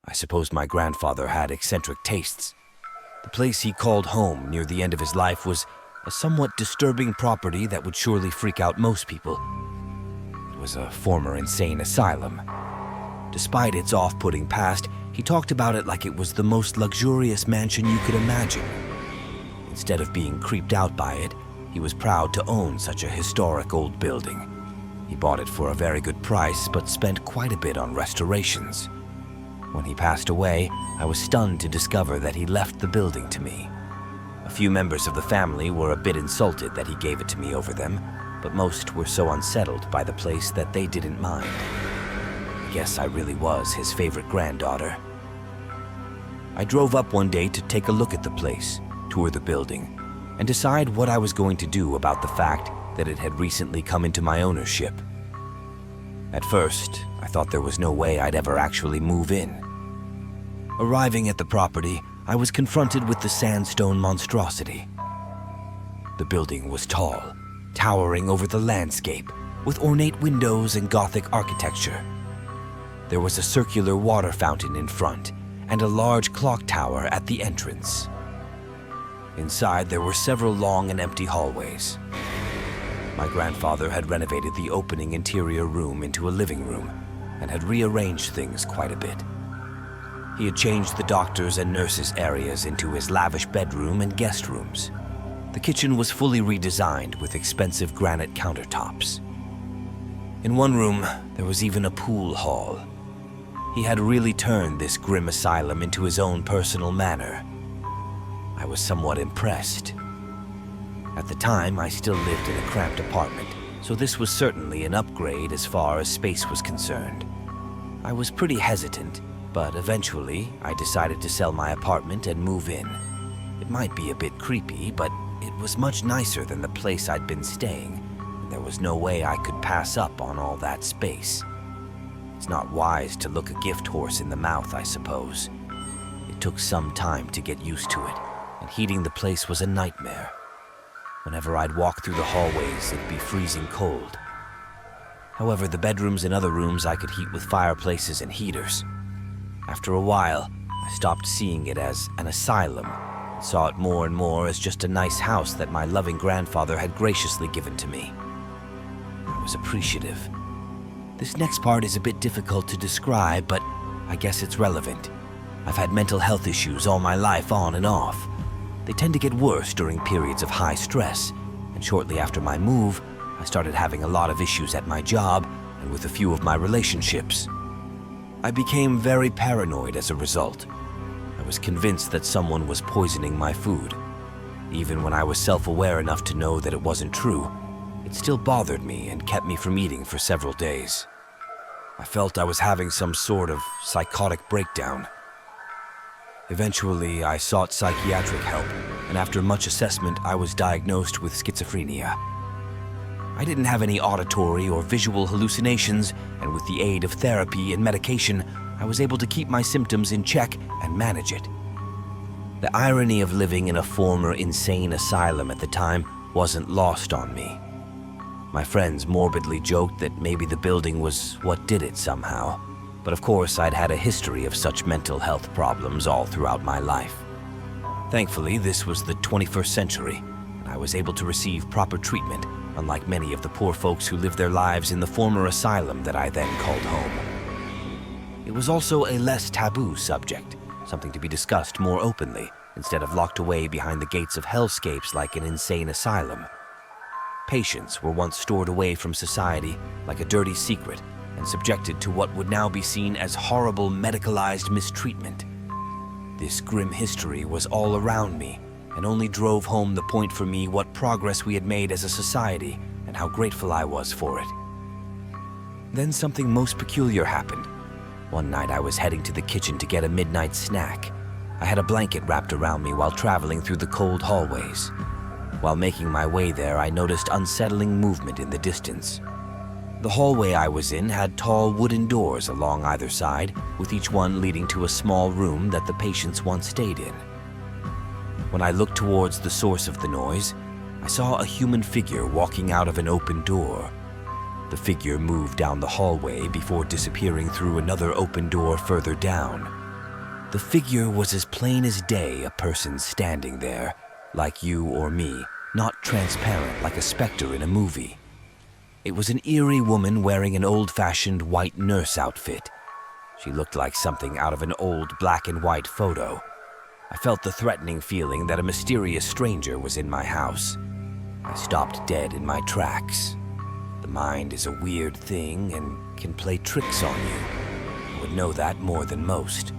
I suppose my grandfather had eccentric tastes. The place he called home near the end of his life was a somewhat disturbing property that would surely freak out most people. It was a former insane asylum. Despite its off-putting past, he talked about it like it was the most luxurious mansion you could imagine. Instead of being creeped out by it, he was proud to own such a historic old building. He bought it for a very good price, but spent quite a bit on restorations. When he passed away, I was stunned to discover that he left the building to me. A few members of the family were a bit insulted that he gave it to me over them, but most were so unsettled by the place that they didn't mind. I guess I really was his favorite granddaughter. I drove up one day to take a look at the place, tour the building, and decide what I was going to do about the fact that it had recently come into my ownership. At first, I thought there was no way I'd ever actually move in. Arriving at the property, I was confronted with the sandstone monstrosity. The building was tall, towering over the landscape, with ornate windows and Gothic architecture. There was a circular water fountain in front and a large clock tower at the entrance. Inside, there were several long and empty hallways. My grandfather had renovated the opening interior room into a living room and had rearranged things quite a bit. He had changed the doctors' and nurses' areas into his lavish bedroom and guest rooms. The kitchen was fully redesigned with expensive granite countertops. In one room, there was even a pool hall. He had really turned this grim asylum into his own personal manor. I was somewhat impressed. At the time, I still lived in a cramped apartment, so this was certainly an upgrade as far as space was concerned. I was pretty hesitant, but eventually I decided to sell my apartment and move in. It might be a bit creepy, but it was much nicer than the place I'd been staying, and there was no way I could pass up on all that space. It's not wise to look a gift horse in the mouth, I suppose. It took some time to get used to it, and heating the place was a nightmare. Whenever I'd walk through the hallways, it'd be freezing cold. However, the bedrooms and other rooms I could heat with fireplaces and heaters. After a while, I stopped seeing it as an asylum and saw it more and more as just a nice house that my loving grandfather had graciously given to me. I was appreciative. This next part is a bit difficult to describe, but I guess it's relevant. I've had mental health issues all my life, on and off. They tend to get worse during periods of high stress, and shortly after my move, I started having a lot of issues at my job and with a few of my relationships. I became very paranoid as a result. I was convinced that someone was poisoning my food. Even when I was self-aware enough to know that it wasn't true, it still bothered me and kept me from eating for several days. I felt I was having some sort of psychotic breakdown. Eventually, I sought psychiatric help, and after much assessment, I was diagnosed with schizophrenia. I didn't have any auditory or visual hallucinations, and with the aid of therapy and medication, I was able to keep my symptoms in check and manage it. The irony of living in a former insane asylum at the time wasn't lost on me. My friends morbidly joked that maybe the building was what did it somehow. But of course, I'd had a history of such mental health problems all throughout my life. Thankfully, this was the 21st century, and I was able to receive proper treatment, unlike many of the poor folks who lived their lives in the former asylum that I then called home. It was also a less taboo subject, something to be discussed more openly, instead of locked away behind the gates of hellscapes like an insane asylum. Patients were once stored away from society like a dirty secret, and subjected to what would now be seen as horrible medicalized mistreatment. This grim history was all around me, and only drove home the point for me what progress we had made as a society and how grateful I was for it. Then something most peculiar happened. One night I was heading to the kitchen to get a midnight snack. I had a blanket wrapped around me while traveling through the cold hallways. While making my way there, I noticed unsettling movement in the distance. The hallway I was in had tall wooden doors along either side, with each one leading to a small room that the patients once stayed in. When I looked towards the source of the noise, I saw a human figure walking out of an open door. The figure moved down the hallway before disappearing through another open door further down. The figure was as plain as day, a person standing there, like you or me, not transparent like a specter in a movie. It was an eerie woman wearing an old-fashioned white nurse outfit. She looked like something out of an old black and white photo. I felt the threatening feeling that a mysterious stranger was in my house. I stopped dead in my tracks. The mind is a weird thing and can play tricks on you. I would know that more than most.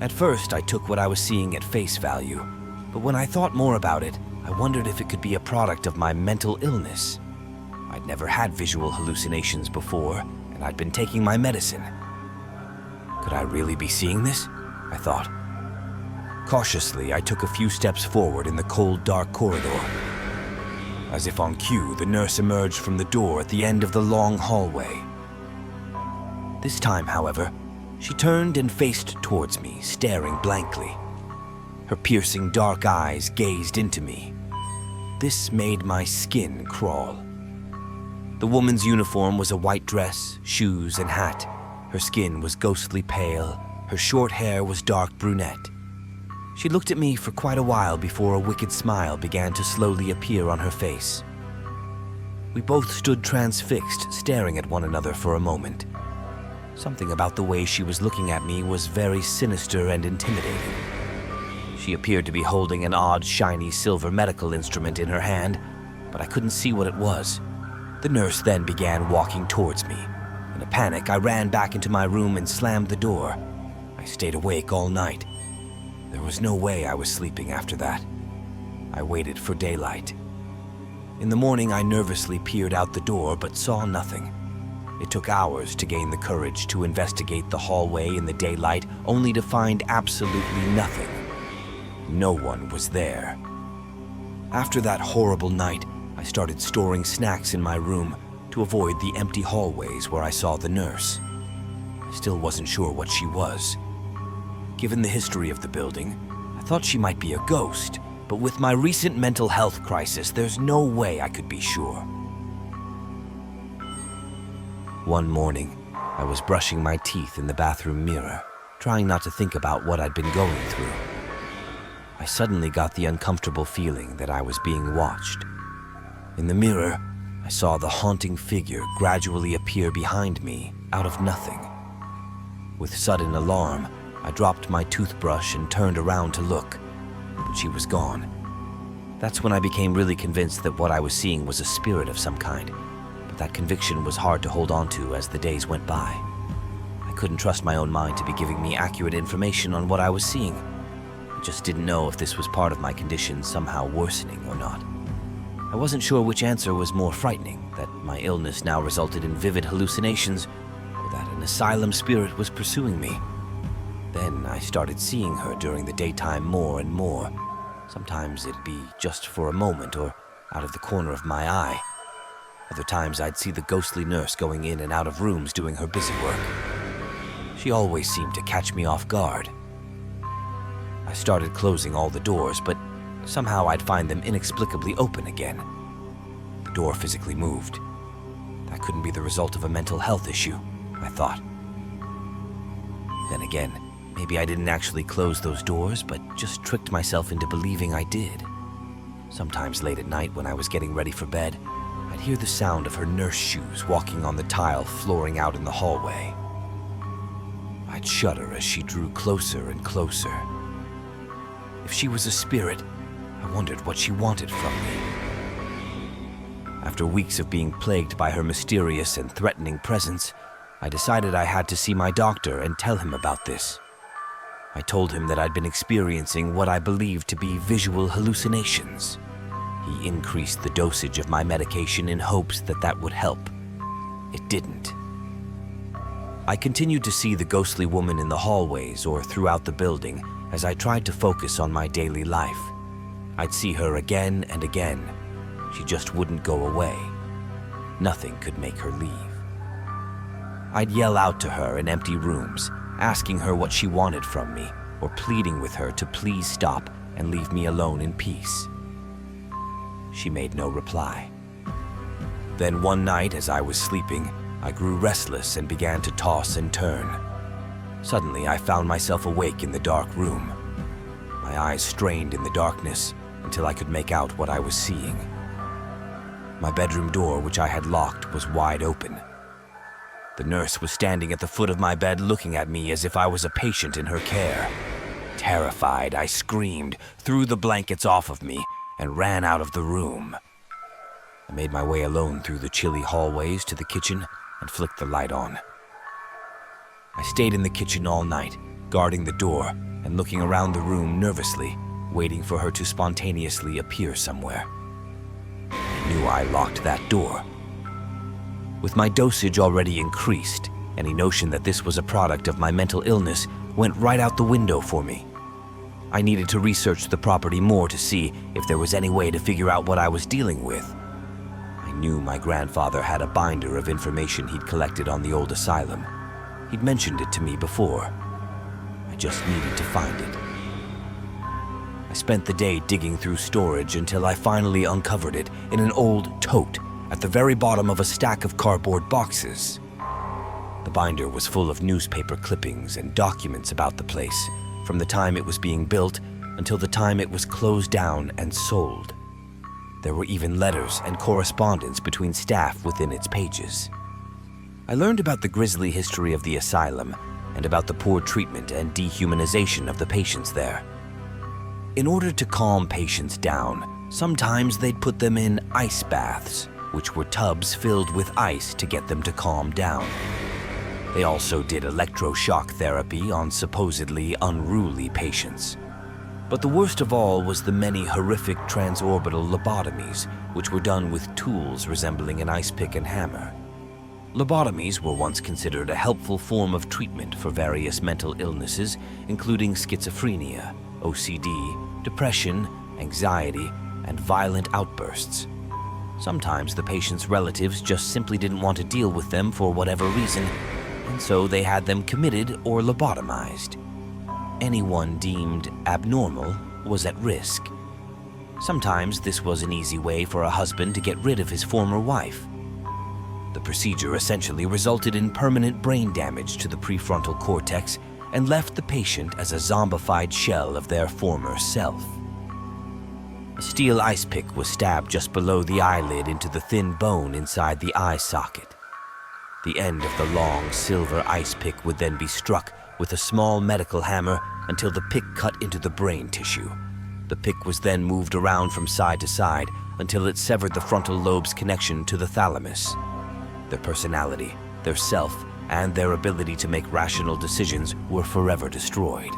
At first, I took what I was seeing at face value, but when I thought more about it, I wondered if it could be a product of my mental illness. I'd never had visual hallucinations before, and I'd been taking my medicine. Could I really be seeing this? I thought. Cautiously, I took a few steps forward in the cold, dark corridor. As if on cue, the nurse emerged from the door at the end of the long hallway. This time, however, she turned and faced towards me, staring blankly. Her piercing dark eyes gazed into me. This made my skin crawl. The woman's uniform was a white dress, shoes, and hat. Her skin was ghostly pale. Her short hair was dark brunette. She looked at me for quite a while before a wicked smile began to slowly appear on her face. We both stood transfixed, staring at one another for a moment. Something about the way she was looking at me was very sinister and intimidating. She appeared to be holding an odd, shiny silver medical instrument in her hand, but I couldn't see what it was. The nurse then began walking towards me. In a panic, I ran back into my room and slammed the door. I stayed awake all night. There was no way I was sleeping after that. I waited for daylight. In the morning, I nervously peered out the door but saw nothing. It took hours to gain the courage to investigate the hallway in the daylight, only to find absolutely nothing. No one was there. After that horrible night, I started storing snacks in my room to avoid the empty hallways where I saw the nurse. I still wasn't sure what she was. Given the history of the building, I thought she might be a ghost, but with my recent mental health crisis, there's no way I could be sure. One morning, I was brushing my teeth in the bathroom mirror, trying not to think about what I'd been going through. I suddenly got the uncomfortable feeling that I was being watched. In the mirror, I saw the haunting figure gradually appear behind me out of nothing. With sudden alarm, I dropped my toothbrush and turned around to look, but she was gone. That's when I became really convinced that what I was seeing was a spirit of some kind, but that conviction was hard to hold on to as the days went by. I couldn't trust my own mind to be giving me accurate information on what I was seeing. I just didn't know if this was part of my condition somehow worsening or not. I wasn't sure which answer was more frightening, that my illness now resulted in vivid hallucinations, or that an asylum spirit was pursuing me. Then I started seeing her during the daytime more and more. Sometimes it'd be just for a moment or out of the corner of my eye. Other times I'd see the ghostly nurse going in and out of rooms doing her busy work. She always seemed to catch me off guard. I started closing all the doors, but somehow I'd find them inexplicably open again. The door physically moved. That couldn't be the result of a mental health issue, I thought. Then again, maybe I didn't actually close those doors, but just tricked myself into believing I did. Sometimes late at night when I was getting ready for bed, I'd hear the sound of her nurse shoes walking on the tile flooring out in the hallway. I'd shudder as she drew closer and closer. If she was a spirit, I wondered what she wanted from me. After weeks of being plagued by her mysterious and threatening presence, I decided I had to see my doctor and tell him about this. I told him that I'd been experiencing what I believed to be visual hallucinations. He increased the dosage of my medication in hopes that that would help. It didn't. I continued to see the ghostly woman in the hallways or throughout the building as I tried to focus on my daily life. I'd see her again and again. She just wouldn't go away. Nothing could make her leave. I'd yell out to her in empty rooms, asking her what she wanted from me, or pleading with her to please stop and leave me alone in peace. She made no reply. Then one night, as I was sleeping, I grew restless and began to toss and turn. Suddenly, I found myself awake in the dark room. My eyes strained in the darkness until I could make out what I was seeing. My bedroom door, which I had locked, was wide open. The nurse was standing at the foot of my bed looking at me as if I was a patient in her care. Terrified, I screamed, threw the blankets off of me, and ran out of the room. I made my way alone through the chilly hallways to the kitchen and flicked the light on. I stayed in the kitchen all night, guarding the door and looking around the room nervously, waiting for her to spontaneously appear somewhere. I knew I locked that door. With my dosage already increased, any notion that this was a product of my mental illness went right out the window for me. I needed to research the property more to see if there was any way to figure out what I was dealing with. I knew my grandfather had a binder of information he'd collected on the old asylum. He'd mentioned it to me before. I just needed to find it. I spent the day digging through storage until I finally uncovered it in an old tote at the very bottom of a stack of cardboard boxes. The binder was full of newspaper clippings and documents about the place, from the time it was being built until the time it was closed down and sold. There were even letters and correspondence between staff within its pages. I learned about the grisly history of the asylum and about the poor treatment and dehumanization of the patients there. In order to calm patients down, sometimes they'd put them in ice baths, which were tubs filled with ice to get them to calm down. They also did electroshock therapy on supposedly unruly patients. But the worst of all was the many horrific transorbital lobotomies, which were done with tools resembling an ice pick and hammer. Lobotomies were once considered a helpful form of treatment for various mental illnesses, including schizophrenia, OCD, depression, anxiety, and violent outbursts. Sometimes the patient's relatives just simply didn't want to deal with them for whatever reason, and so they had them committed or lobotomized. Anyone deemed abnormal was at risk. Sometimes this was an easy way for a husband to get rid of his former wife. The procedure essentially resulted in permanent brain damage to the prefrontal cortex and left the patient as a zombified shell of their former self. A steel ice pick was stabbed just below the eyelid into the thin bone inside the eye socket. The end of the long silver ice pick would then be struck with a small medical hammer until the pick cut into the brain tissue. The pick was then moved around from side to side until it severed the frontal lobe's connection to the thalamus. Their personality, their self, and their ability to make rational decisions were forever destroyed.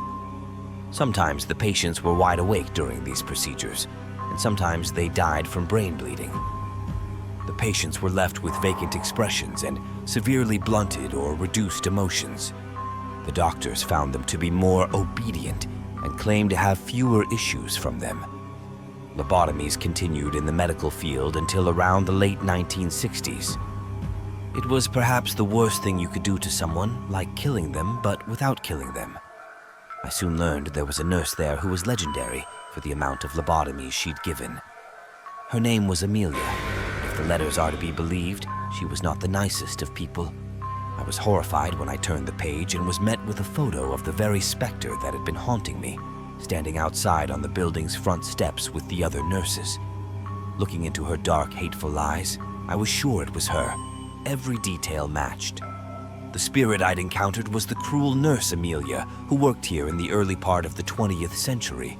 Sometimes the patients were wide awake during these procedures, and sometimes they died from brain bleeding. The patients were left with vacant expressions and severely blunted or reduced emotions. The doctors found them to be more obedient and claimed to have fewer issues from them. Lobotomies continued in the medical field until around the late 1960s. It was perhaps the worst thing you could do to someone, like killing them, but without killing them. I soon learned there was a nurse there who was legendary for the amount of lobotomies she'd given. Her name was Amelia. If the letters are to be believed, she was not the nicest of people. I was horrified when I turned the page and was met with a photo of the very specter that had been haunting me, standing outside on the building's front steps with the other nurses. Looking into her dark, hateful eyes, I was sure it was her. Every detail matched. The spirit I'd encountered was the cruel nurse Amelia, who worked here in the early part of the 20th century.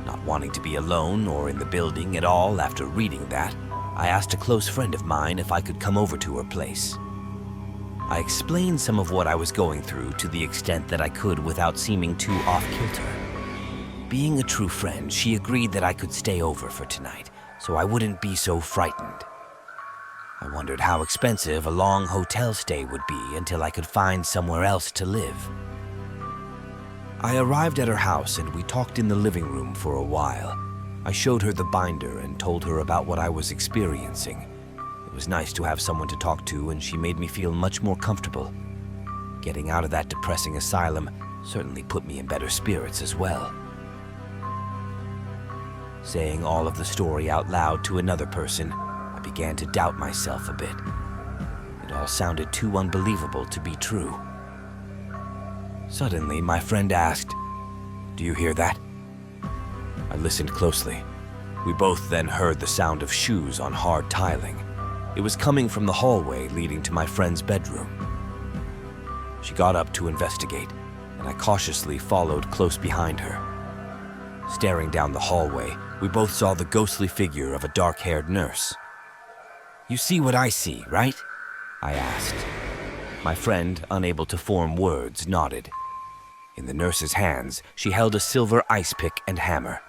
Not wanting to be alone or in the building at all after reading that, I asked a close friend of mine if I could come over to her place. I explained some of what I was going through to the extent that I could without seeming too off-kilter. Being a true friend, she agreed that I could stay over for tonight, so I wouldn't be so frightened. I wondered how expensive a long hotel stay would be until I could find somewhere else to live. I arrived at her house and we talked in the living room for a while. I showed her the binder and told her about what I was experiencing. It was nice to have someone to talk to, and she made me feel much more comfortable. Getting out of that depressing asylum certainly put me in better spirits as well. Saying all of the story out loud to another person, I began to doubt myself a bit. It all sounded too unbelievable to be true. Suddenly, my friend asked, "Do you hear that?" I listened closely. We both then heard the sound of shoes on hard tiling. It was coming from the hallway leading to my friend's bedroom. She got up to investigate, and I cautiously followed close behind her. Staring down the hallway, we both saw the ghostly figure of a dark-haired nurse. "You see what I see, right?" I asked. My friend, unable to form words, nodded. In the nurse's hands, she held a silver ice pick and hammer.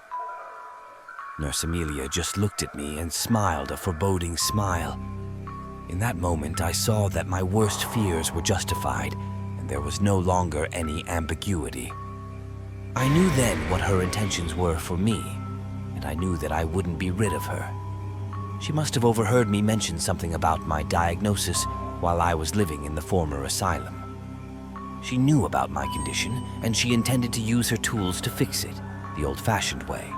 Nurse Amelia just looked at me and smiled a foreboding smile. In that moment, I saw that my worst fears were justified, and there was no longer any ambiguity. I knew then what her intentions were for me, and I knew that I wouldn't be rid of her. She must have overheard me mention something about my diagnosis while I was living in the former asylum. She knew about my condition, and she intended to use her tools to fix it, the old-fashioned way.